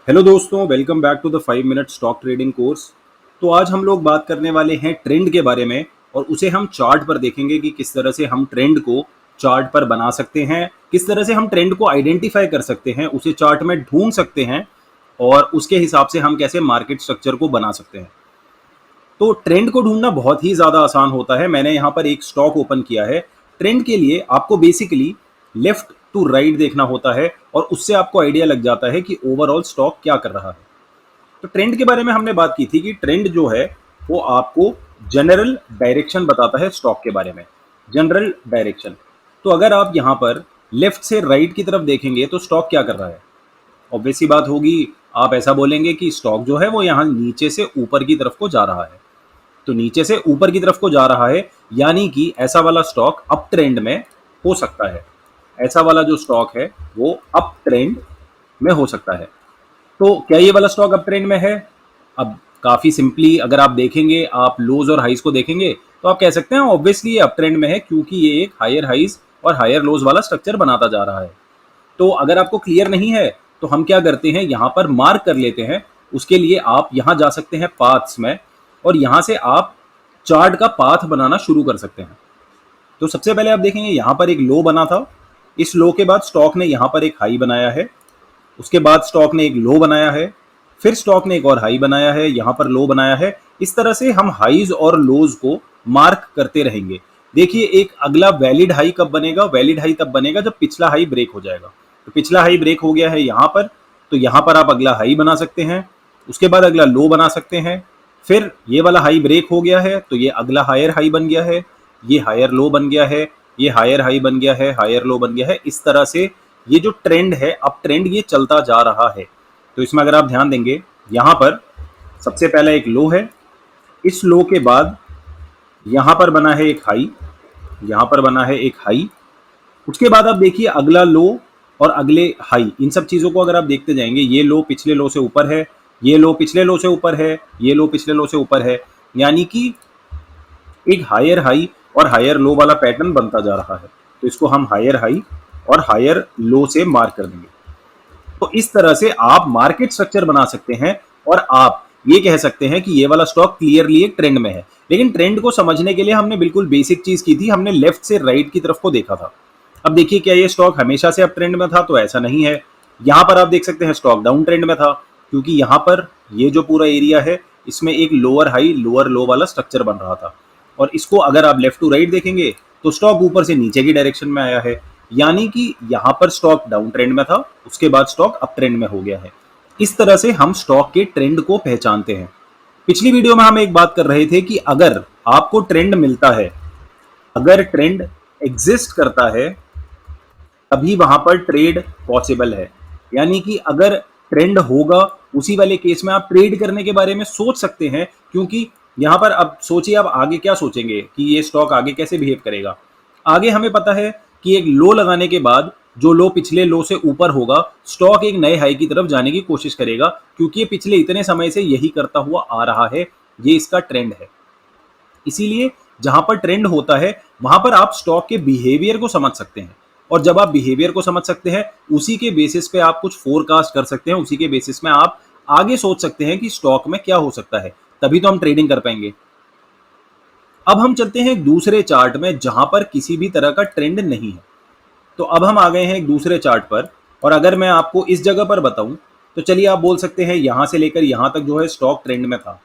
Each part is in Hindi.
हेलो दोस्तों, welcome back to the 5 minute stock trading course. तो आज हम लोग बात करने वाले हैं ट्रेंड के बारे में और उसे हम चार्ट पर देखेंगे कि किस तरह से हम ट्रेंड को चार्ट पर बना सकते हैं, किस तरह से हम ट्रेंड को आइडेंटिफाई कर सकते हैं, उसे चार्ट में ढूंढ सकते हैं और उसके हिसाब से हम कैसे मार्केट स्ट्रक्चर को बना सकते हैं। तो ट्रेंड को ढूंढना बहुत ही ज़्यादा आसान होता है। मैंने यहाँ पर एक स्टॉक ओपन किया है। ट्रेंड के लिए आपको बेसिकली लेफ्ट टू राइट देखना होता है और उससे आपको आइडिया लग जाता है कि ओवरऑल स्टॉक क्या कर रहा है। तो ट्रेंड के बारे में हमने बात की थी कि ट्रेंड जो है वो आपको जनरल डायरेक्शन बताता है स्टॉक के बारे में। General direction. तो अगर आप यहाँ पर लेफ्ट से राइट की तरफ देखेंगे तो स्टॉक क्या कर रहा है। ऑब्वियस सी बात होगी, आप ऐसा बोलेंगे कि स्टॉक जो है वो यहाँ नीचे से ऊपर की तरफ को जा रहा है। तो नीचे से ऊपर की तरफ को जा रहा है यानी कि ऐसा वाला स्टॉक अप ट्रेंड में हो सकता है। ऐसा वाला जो स्टॉक है वो अप ट्रेंड में हो सकता है। तो क्या ये वाला स्टॉक अप ट्रेंड में है? अब काफी सिंपली अगर आप देखेंगे, आप लोज और हाइज को देखेंगे तो आप कह सकते हैं ऑब्वियसली ये अप ट्रेंड में है, क्योंकि ये एक हायर हाइज और हायर लोज वाला स्ट्रक्चर बनाता जा रहा है। तो अगर आपको क्लियर नहीं है तो हम क्या करते हैं, यहाँ पर मार्क कर लेते हैं। उसके लिए आप यहाँ जा सकते हैं पाथ्स में और यहाँ से आप चार्ट का पाथ बनाना शुरू कर सकते हैं। तो सबसे पहले आप देखेंगे यहाँ पर एक लो बना था। इस लो के बाद स्टॉक ने यहाँ पर एक हाई बनाया है। उसके बाद स्टॉक ने एक लो बनाया है। फिर स्टॉक ने एक और हाई बनाया है, यहाँ पर लो बनाया है। इस तरह से हम हाईज और लोज को मार्क करते रहेंगे। देखिए, एक अगला वैलिड हाई कब बनेगा? वैलिड हाई तब बनेगा जब पिछला हाई ब्रेक हो जाएगा। तो पिछला हाई ब्रेक हो गया है यहाँ पर, तो यहाँ पर आप अगला हाई बना सकते हैं। उसके बाद अगला लो बना सकते हैं। फिर ये वाला हाई ब्रेक हो गया है तो ये अगला हायर हाई बन गया है, ये हायर लो बन गया है, ये हायर हाई बन गया है, हायर लो बन गया है। इस तरह से ये जो ट्रेंड है, अप ट्रेंड, ये चलता जा रहा है। तो इसमें अगर आप ध्यान देंगे, यहाँ पर सबसे पहला एक लो है। इस लो के बाद यहाँ पर बना है एक हाई, यहाँ पर बना है एक हाई। उसके बाद आप देखिए अगला लो और अगले हाई, इन सब चीज़ों को अगर आप देखते जाएंगे, ये लो पिछले लो से ऊपर है, ये लो पिछले लो से ऊपर है, ये लो पिछले लो से ऊपर है, यानी कि एक हायर हाई और हायर लो वाला पैटर्न बनता जा रहा है। तो इसको हम हायर हाई और हायर लो से मार्क कर देंगे। तो इस तरह से आप मार्केट स्ट्रक्चर बना सकते हैं और आप ये कह सकते हैं कि ये वाला स्टॉक क्लियरली एक ट्रेंड में है। लेकिन ट्रेंड को समझने के लिए हमने बिल्कुल बेसिक चीज की थी, हमने लेफ्ट से राइट की तरफ को देखा था। अब देखिए, क्या ये स्टॉक हमेशा से अप ट्रेंड में था? तो ऐसा नहीं है। यहाँ पर आप देख सकते हैं स्टॉक डाउन ट्रेंड में था, क्योंकि यहाँ पर ये जो पूरा एरिया है इसमें एक लोअर हाई लोअर लो वाला स्ट्रक्चर बन रहा था। और इसको अगर आप लेफ्ट टू राइट देखेंगे तो स्टॉक ऊपर से नीचे की डायरेक्शन में आया है, यानी कि यहाँ पर स्टॉक डाउन ट्रेंड में था, उसके बाद स्टॉक अप ट्रेंड में हो गया है। इस तरह से हम स्टॉक के ट्रेंड को पहचानते हैं। पिछली वीडियो में हम एक बात कर रहे थे कि अगर आपको ट्रेंड मिलता है, अगर ट्रेंड एग्जिस्ट करता है, तभी वहां पर ट्रेड पॉसिबल है। यानी कि अगर ट्रेंड होगा, उसी वाले केस में आप ट्रेड करने के बारे में सोच सकते हैं। क्योंकि यहां पर अब सोचिए, आप आगे क्या सोचेंगे कि ये स्टॉक आगे कैसे बिहेव करेगा। आगे हमें पता है कि एक लो लगाने के बाद जो लो पिछले लो से ऊपर होगा, स्टॉक एक नए हाई की तरफ जाने की कोशिश करेगा, क्योंकि ये पिछले इतने समय से यही करता हुआ आ रहा है, ये इसका ट्रेंड है। इसीलिए जहां पर ट्रेंड होता है वहां पर आप स्टॉक के बिहेवियर को समझ सकते हैं। और जब आप बिहेवियर को समझ सकते हैं, उसी के बेसिस पे आप कुछ फोरकास्ट कर सकते हैं, उसी के बेसिस में आप आगे सोच सकते हैं कि स्टॉक में क्या हो सकता है। तभी तो हम ट्रेडिंग कर पाएंगे। अब हम चलते हैं एक दूसरे चार्ट में जहां पर किसी भी तरह का ट्रेंड नहीं है। तो अब हम आ गए हैं एक दूसरे चार्ट पर, और अगर मैं आपको इस जगह पर बताऊं तो चलिए आप बोल सकते हैं यहां से लेकर यहां तक जो है स्टॉक ट्रेंड में था।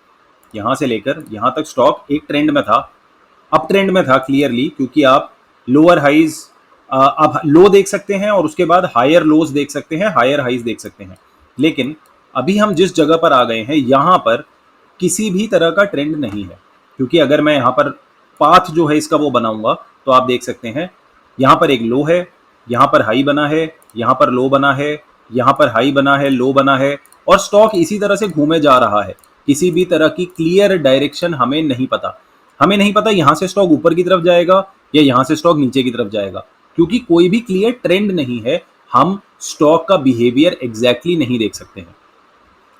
यहां से लेकर यहां तक स्टॉक एक ट्रेंड में था, अप ट्रेंड में था क्लियरली, क्योंकि आप लोअर हाइज, आप लो देख सकते हैं और उसके बाद हायर लोज देख सकते हैं, हायर हाइज देख सकते हैं। लेकिन अभी हम जिस जगह पर आ गए हैं यहां पर किसी भी तरह का ट्रेंड नहीं है। क्योंकि अगर मैं यहाँ पर पाथ जो है इसका वो बनाऊंगा तो आप देख सकते हैं यहाँ पर एक लो है, यहाँ पर हाई बना है, यहाँ पर लो बना है, यहाँ पर हाई बना है, लो बना है, और स्टॉक इसी तरह से घूमे जा रहा है। किसी भी तरह की क्लियर डायरेक्शन हमें नहीं पता। हमें नहीं पता यहाँ से स्टॉक ऊपर की तरफ जाएगा या यहाँ से स्टॉक नीचे की तरफ जाएगा, क्योंकि कोई भी क्लियर ट्रेंड नहीं है। हम स्टॉक का बिहेवियर एग्जैक्टली नहीं देख सकते हैं।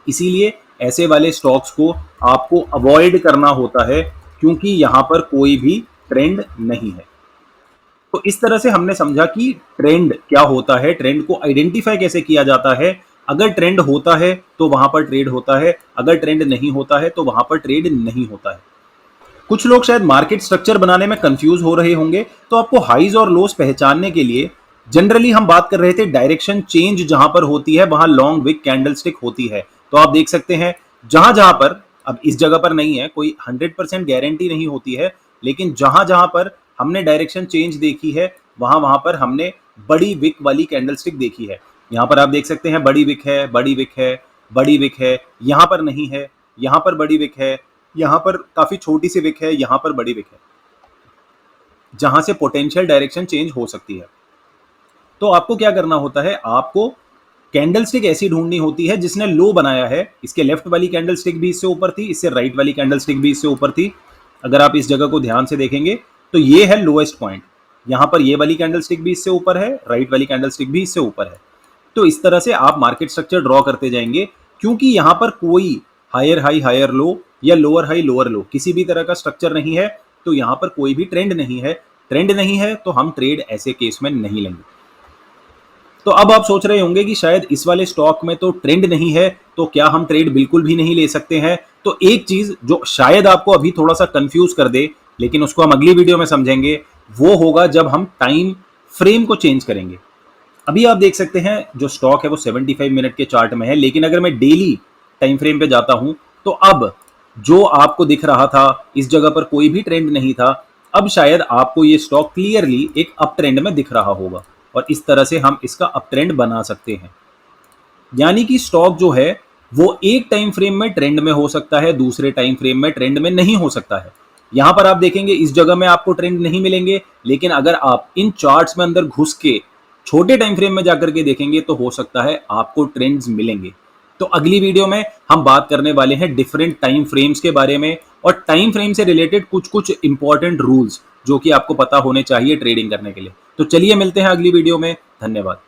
इसीलिए ऐसे वाले स्टॉक्स को आपको अवॉइड करना होता है, क्योंकि यहाँ पर कोई भी ट्रेंड नहीं है। तो इस तरह से हमने समझा कि ट्रेंड क्या होता है, ट्रेंड को आइडेंटिफाई कैसे किया जाता है। अगर ट्रेंड होता है तो वहां पर ट्रेड होता है, अगर ट्रेंड नहीं होता है तो वहां पर ट्रेड नहीं होता है। कुछ लोग शायद मार्केट स्ट्रक्चर बनाने में कंफ्यूज हो रहे होंगे, तो आपको हाइज और लोस पहचानने के लिए जनरली हम बात कर रहे थे डायरेक्शन चेंज जहां पर होती है वहां लॉन्ग विक कैंडलस्टिक होती है। तो आप देख सकते हैं जहां जहां पर, अब इस जगह पर नहीं है, कोई 100% गारंटी नहीं होती है, लेकिन जहां जहां पर हमने डायरेक्शन चेंज देखी है वहां वहां पर हमने बड़ी विक वाली कैंडलस्टिक देखी है। यहां पर आप देख सकते हैं बड़ी विक है, बड़ी विक है, बड़ी विक है, यहां पर नहीं है, यहां पर बड़ी विक है, यहां पर काफी छोटी सी विक है, यहां पर बड़ी विक है, जहां से पोटेंशियल डायरेक्शन चेंज हो सकती है। तो आपको क्या करना होता है, आपको कैंडलस्टिक ऐसी ढूंढनी होती है जिसने लो बनाया है। इसके लेफ्ट वाली कैंडलस्टिक भी इससे ऊपर थी, इससे राइट वाली कैंडलस्टिक भी इससे ऊपर थी। अगर आप इस जगह को ध्यान से देखेंगे तो ये है लोएस्ट पॉइंट। यहां पर ये वाली कैंडलस्टिक भी इससे ऊपर है, राइट वाली कैंडलस्टिक भी इससे ऊपर है। तो इस तरह से आप मार्केट स्ट्रक्चर ड्रॉ करते जाएंगे, क्योंकि यहां पर कोई हायर हाई हायर लो या लोअर हाई लोअर लो किसी भी तरह का स्ट्रक्चर नहीं है, तो यहां पर कोई भी ट्रेंड नहीं है। ट्रेंड नहीं है तो हम ट्रेड ऐसे केस में नहीं लेंगे। तो अब आप सोच रहे होंगे कि शायद इस वाले स्टॉक में तो ट्रेंड नहीं है, तो क्या हम ट्रेड बिल्कुल भी नहीं ले सकते हैं? तो एक चीज जो शायद आपको अभी थोड़ा सा कंफ्यूज कर दे, लेकिन उसको हम अगली वीडियो में समझेंगे, वो होगा जब हम टाइम फ्रेम को चेंज करेंगे। अभी आप देख सकते हैं जो स्टॉक है वो 75 मिनट के चार्ट में है, लेकिन अगर मैं डेली टाइम फ्रेम पे जाता हूं तो अब जो आपको दिख रहा था इस जगह पर कोई भी ट्रेंड नहीं था, अब शायद आपको ये स्टॉक क्लियरली एक अप ट्रेंड में दिख रहा होगा, और इस तरह से हम इसका अप ट्रेंड बना सकते हैं। यानी कि स्टॉक जो है वो एक टाइम फ्रेम में ट्रेंड में हो सकता है, दूसरे टाइम फ्रेम में ट्रेंड में नहीं हो सकता है। यहां पर आप देखेंगे इस जगह में आपको ट्रेंड नहीं मिलेंगे, लेकिन अगर आप इन चार्ट्स में अंदर घुस के छोटे टाइम फ्रेम में जाकर के देखेंगे तो हो सकता है आपको ट्रेंड्स मिलेंगे। तो अगली वीडियो में हम बात करने वाले हैं डिफरेंट टाइम फ्रेम्स के बारे में, और टाइम फ्रेम से रिलेटेड कुछ कुछ इंपॉर्टेंट रूल्स जो कि आपको पता होने चाहिए ट्रेडिंग करने के लिए। तो चलिए मिलते हैं अगली वीडियो में। धन्यवाद।